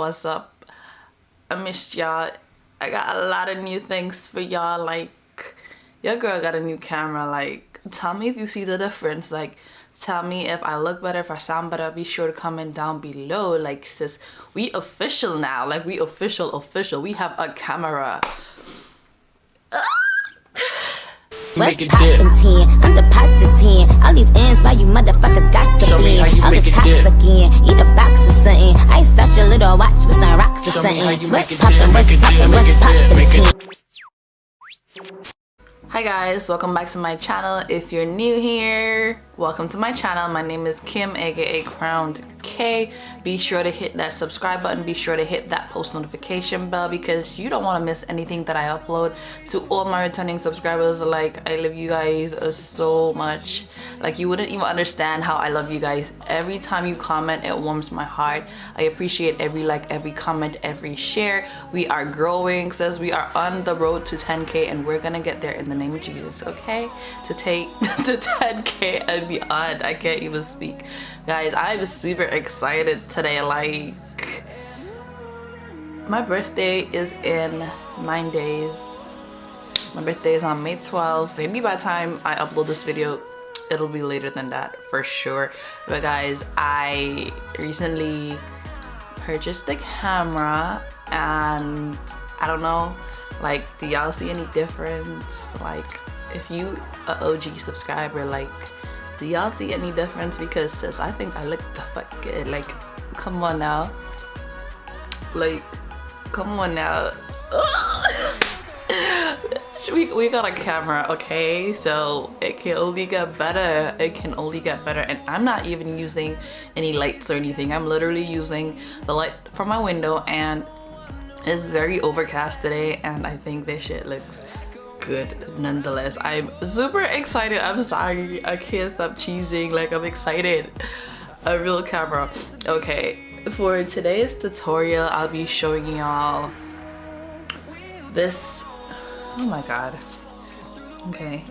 What's up? I missed y'all. I got a lot of new things for y'all. Like, your girl got a new camera. Like, tell me if you see the difference. Like, tell me if I look better, if I sound better. Be sure to comment down below. Like, sis, we official now. Like, we official. We have a camera. What's poppin' 10? I'm depositing 10. All these ends, why you motherfuckers got to be? All this cops again. Eat a box or something. Ice out your little watch with some rocks or something. What's poppin', 10? Hi guys, welcome back to my channel. If you're new here, welcome to my channel. My name is Kim, aka Crowned K. Be sure to hit that subscribe button. Be sure to hit that post notification bell because you don't want to miss anything that I upload. To all my returning subscribers, like, I love you guys so much. Like, you wouldn't even understand how I love you guys. Every time you comment, it warms my heart. I appreciate every like, every comment, every share. We are growing, says we are on the road to 10K, and we're gonna get there in the name of Jesus, okay? To take to 10K and beyond. I can't even speak. Guys, I was super excited today. Like, my birthday is in 9 days. My birthday is on May 12th. Maybe by the time I upload this video, it'll be later than that for sure. But guys, I recently purchased the camera, and I don't know, like, do y'all see any difference? Like, if you a OG subscriber, like, do y'all see any difference? Because sis, I think I look the fuck good. Like, come on now. Like, come on now. We got a camera, okay? So it can only get better. It can only get better. And I'm not even using any lights or anything. I'm literally using the light from my window, and it's very overcast today, and I think this shit looks good nonetheless. I'm super excited. I'm sorry, I can't stop cheesing. Like, I'm excited. A real camera. Okay, for today's tutorial, I'll be showing y'all this. Oh my god. Okay,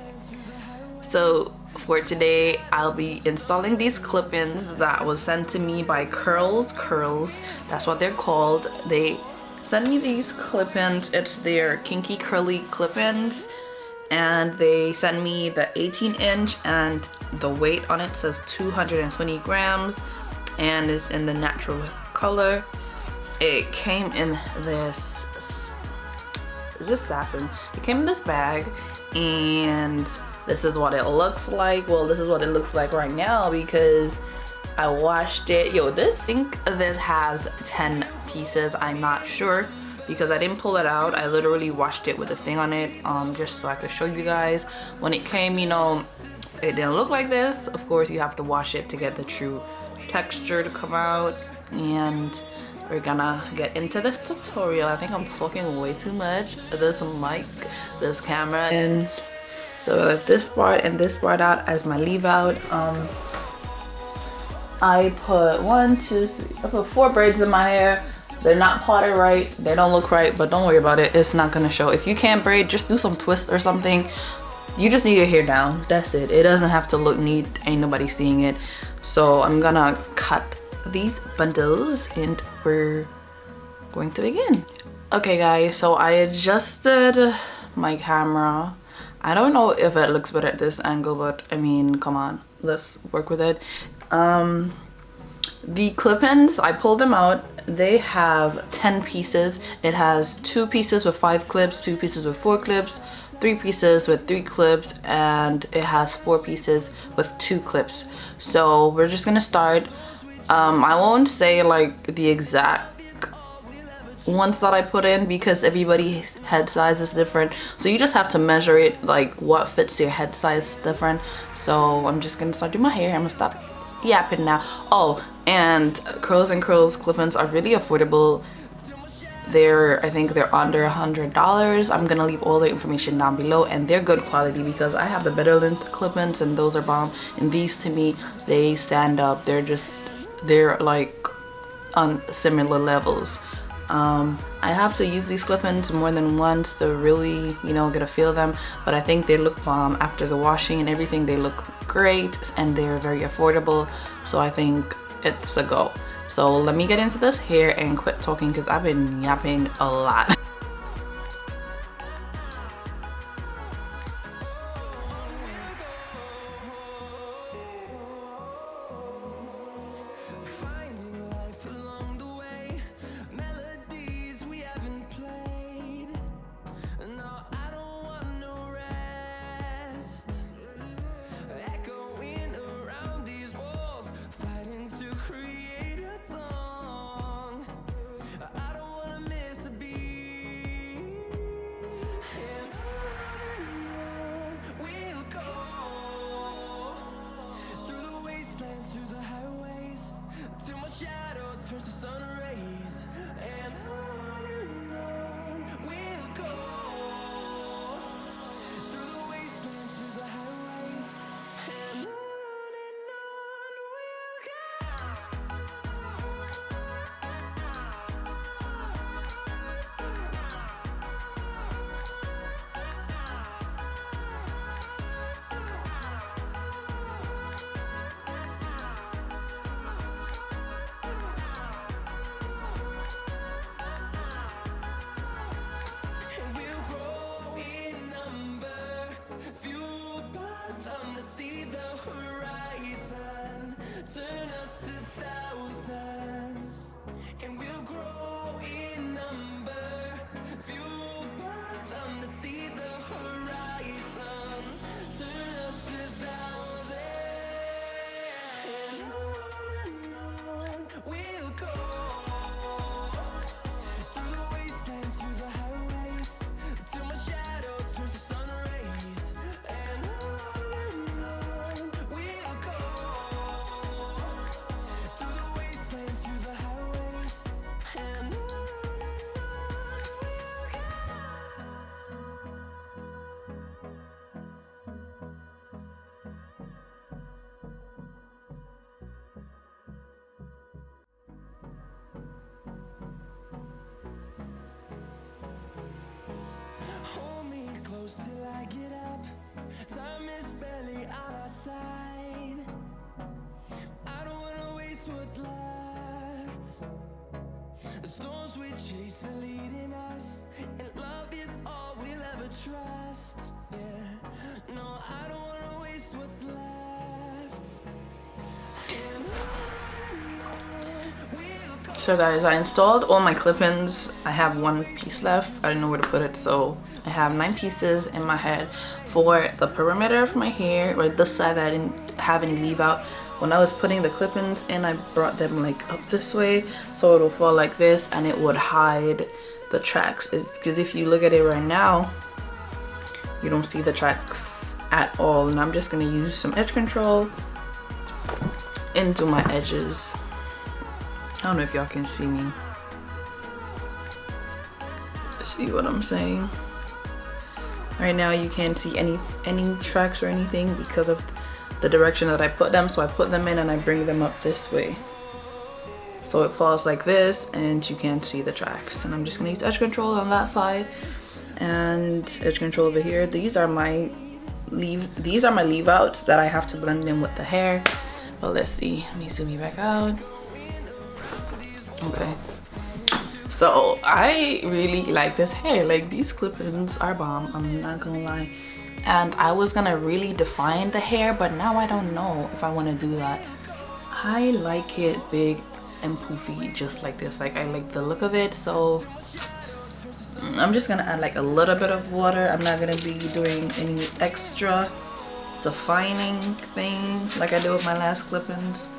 so for today, I'll be installing these clip-ins that was sent to me by CurlsCurls. That's what they're called. They sent me these clip-ins. It's their kinky curly clip-ins, and they sent me the 18-inch, and the weight on it says 220 grams, and is in the natural color. It came in this satin. It came in this bag, and this is what it looks like. Well, this is what it looks like right now because I washed it. Yo, I think this has 10 pieces. I'm not sure because I didn't pull it out. I literally washed it with a thing on it, just so I could show you guys. When it came, you know, it didn't look like this. Of course, you have to wash it to get the true texture to come out. And we're gonna get into this tutorial. I think I'm talking way too much. This mic, this camera, and so I left this part and this part out as my leave out. I put 1, 2, 3, I put 4 braids in my hair. They're not parted right, they don't look right, but don't worry about it, it's not gonna show. If you can't braid, just do some twist or something. You just need your hair down, that's it. It doesn't have to look neat, ain't nobody seeing it. So I'm gonna cut these bundles and we're going to begin. Okay guys, so I adjusted my camera. I don't know if it looks better at this angle, but I mean, come on, let's work with it. The clip-ins, I pulled them out. They have 10 pieces. It has 2 pieces with 5 clips, 2 pieces with 4 clips, 3 pieces with 3 clips, and it has 4 pieces with 2 clips. So we're just gonna start. I won't say like the exact ones that I put in because everybody's head size is different, so you just have to measure it, like what fits your head size different. So I'm just gonna start doing my hair. I'm gonna stop yapping now. Oh, and CurlsCurls clip-ins are really affordable. I think they're under $100. I'm gonna leave all the information down below, and they're good quality because I have the better length clip-ins and those are bomb, and these to me, they stand up. They're like on similar levels. I have to use these clip-ins more than once to really, you know, get a feel of them, but I think they look bomb after the washing and everything. They look great and they're very affordable, so I think it's a go. So let me get into this hair and quit talking because I've been yapping a lot. Turns to sun rays, and on we'll go through the wastelands, through the highways, and on turn us to thousands, and we'll grow in number, fueled by them to see the horizon. Turn us to thousands, and on we'll go through the wastelands, through the highways, till my shadow turns to sun rays, and on we'll go. Hold me close till I get up. Time is barely on our side. I don't wanna waste what's left. The storms we chase are leading us, and love is all we'll ever trust. Yeah, no, I don't wanna waste what's left. And on we'll go. So guys, I installed all my clip-ins. I have one piece left. I didn't know where to put it, so I have 9 pieces in my head for the perimeter of my hair, or this side that I didn't have any leave out. When I was putting the clip-ins in, I brought them like up this way so it'll fall like this, and it would hide the tracks. Because if you look at it right now, you don't see the tracks at all. And I'm just gonna use some edge control into my edges. I don't know if y'all can see me. See what I'm saying? Right now you can't see any tracks or anything because of the direction that I put them. So I put them in and I bring them up this way, so it falls like this and you can't see the tracks. And I'm just gonna use edge control on that side and edge control over here. These are my leave outs that I have to blend in with the hair. But let's see, let me zoom you back out. Okay, so I really like this hair. Like, these clip-ins are bomb, I'm not gonna lie. And I was gonna really define the hair, but now I don't know if I want to do that. I like it big and poofy just like this. Like, I like the look of it, so I'm just gonna add like a little bit of water. I'm not gonna be doing any extra defining thing like I did with my last clip-ins,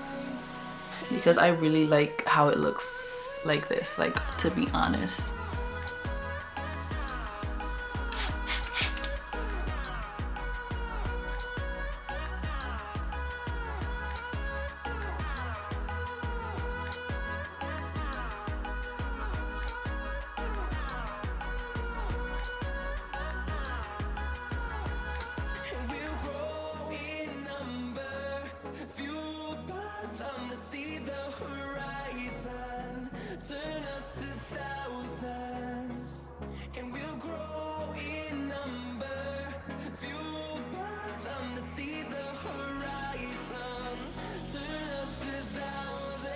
because I really like how it looks like this, like, to be honest. Turn us to thousands, and we'll grow in number, fueled by them to see the horizon. Turn us to thousands,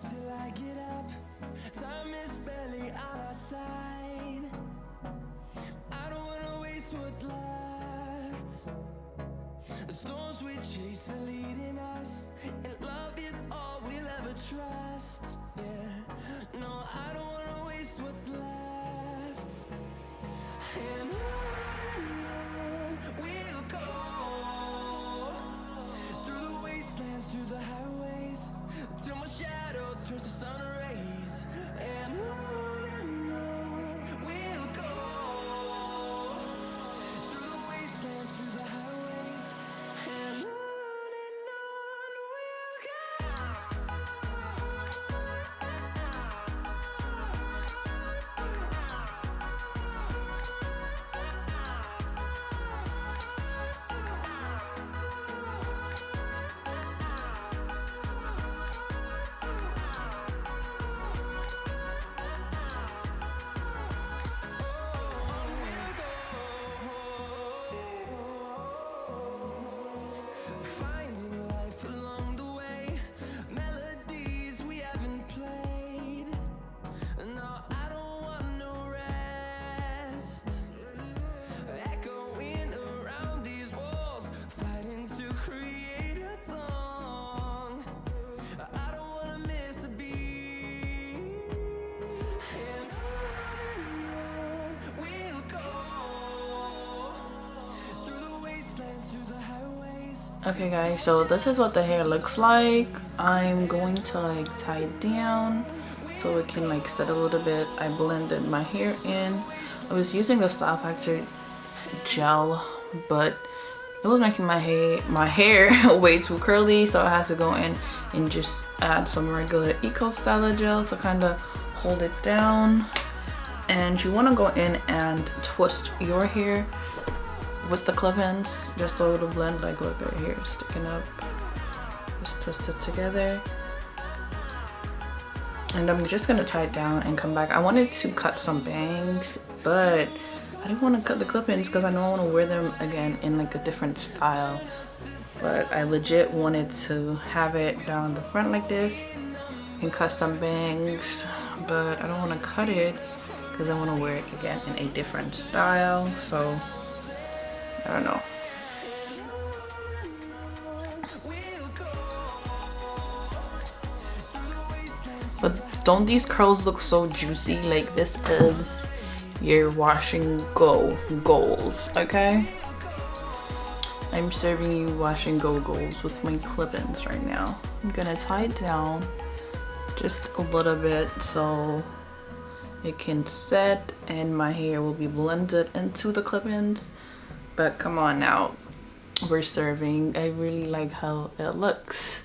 till I get up. Time is barely on our side. I don't wanna waste what's left. The storms we chase are leading us, and love is all we'll ever trust. Yeah, no, I don't wanna waste what's left. And on we'll go, through the wastelands, through the highways, till my shadow turns to sun rays. And on we'll go, through the wastelands, through the highways, and on we'll go. Finding life along the way, melodies we haven't played. No, I don't want no rest. Echoing around these walls, fighting to create a song. I don't wanna miss a beat. And on we'll go, through the wastelands, through the highways. Okay guys, so this is what the hair looks like. I'm going to like tie it down so it can like set a little bit. I blended my hair in. I was using the Style Factor gel, but it was making my hair way too curly, so I had to go in and just add some regular Eco Styler gel to kind of hold it down. And you want to go in and twist your hair with the clip-ins just so it'll blend. Like, look right here, it's sticking up. Just twist it together, and I'm just gonna tie it down and come back. I wanted to cut some bangs, but I didn't want to cut the clip-ins because I know I want to wear them again in like a different style. But I legit wanted to have it down the front like this and cut some bangs, but I don't want to cut it because I want to wear it again in a different style. So I don't know. But don't these curls look so juicy? Like, this is your washing goals, okay? I'm serving you wash and go goals with my clip-ins right now. I'm gonna tie it down just a little bit so it can set and my hair will be blended into the clip-ins. But come on now, we're serving. I really like how it looks.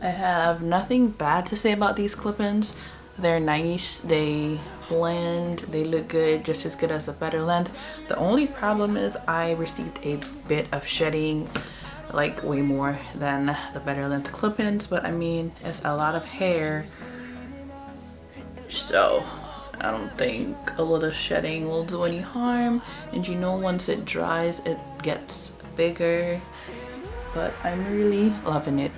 I have nothing bad to say about these clip-ins. They're nice, they blend, they look good, just as good as the better length. The only problem is I received a bit of shedding, like way more than the better length clip-ins, but I mean, it's a lot of hair, so I don't think a little shedding will do any harm. And you know, once it dries, it gets bigger, but I'm really loving it.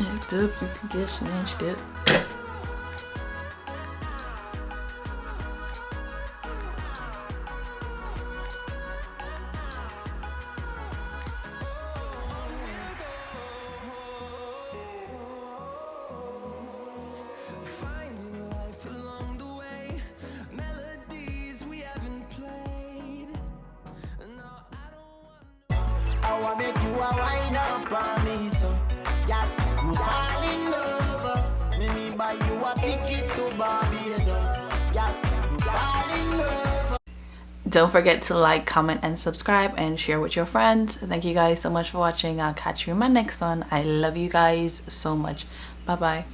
Act up, you can get snatched up. Finding life along the way, melodies we haven't played. No, I don't want. I wanna make you a wine up on me, so yeah, you fall in love. Me buy you a ticket to Barbados. Yeah, you fall in love. Don't forget to like, comment, and subscribe, and share with your friends. Thank you guys so much for watching. I'll catch you in my next one. I love you guys so much. Bye bye.